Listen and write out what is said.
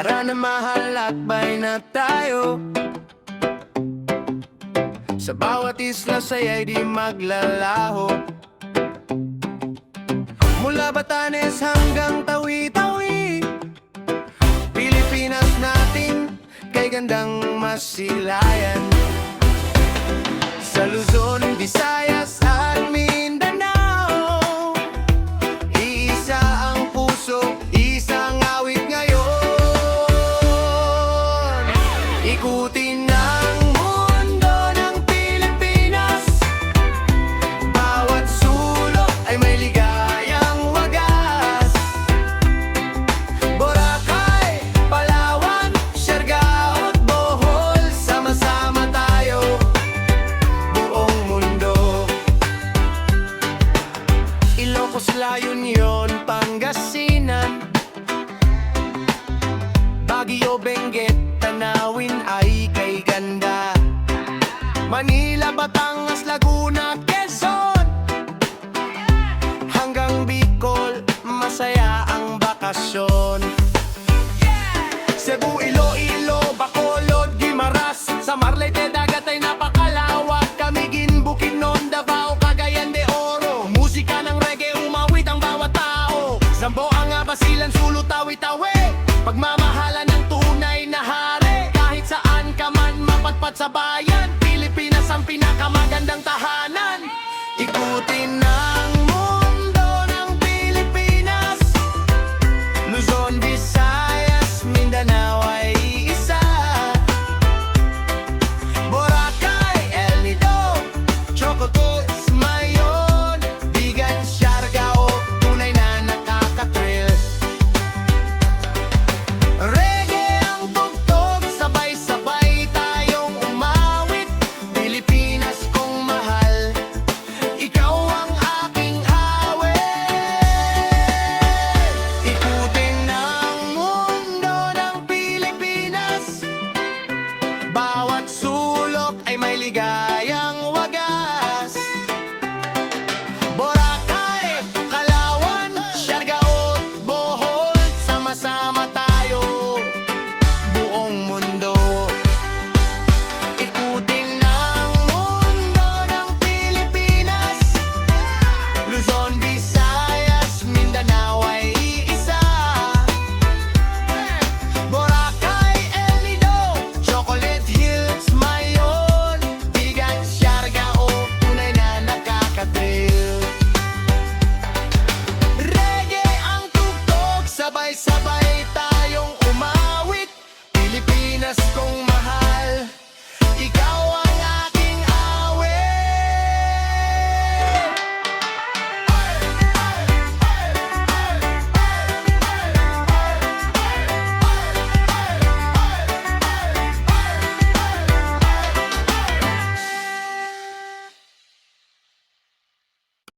Tara na mahal, lakbay na tayo. Sa bawat isla saya'y di maglalaho. Mula Batanes hanggang Tawi-Tawi, Pilipinas natin kay gandang masilayan. Sa Luzon, Visayas at Mindanao, iisa ang puso, isang awit ngayon. Ikutin ang mundo ng Pilipinas, bawat sulok ay may ligayang wagas. Boracay, Palawan, Siargao at Bohol, sama-sama tayo, buong mundo. Ilocos, La Union, Pangasinan, Baguio, Benguet, tanawin ay kay ganda. Manila, Batangas, Laguna, Quezon, hanggang Bicol, masaya ang bakasyon. Cebu, Iloilo, Bacolod, Guimaras, sa Marlete dagat ay napakalawak. Camiguin, Bukidnon, Davao, Cagayan de Oro, musika ng reggae, umawit ang bawat tao. Zamboanga, Basilan, Sulu, Tawi-Tawi, pagmamahala ng tunay na hari. Kahit saan ka man mapatpat sa bayan, Pilipinas ang pinakamagandang tahanan. Ikutin na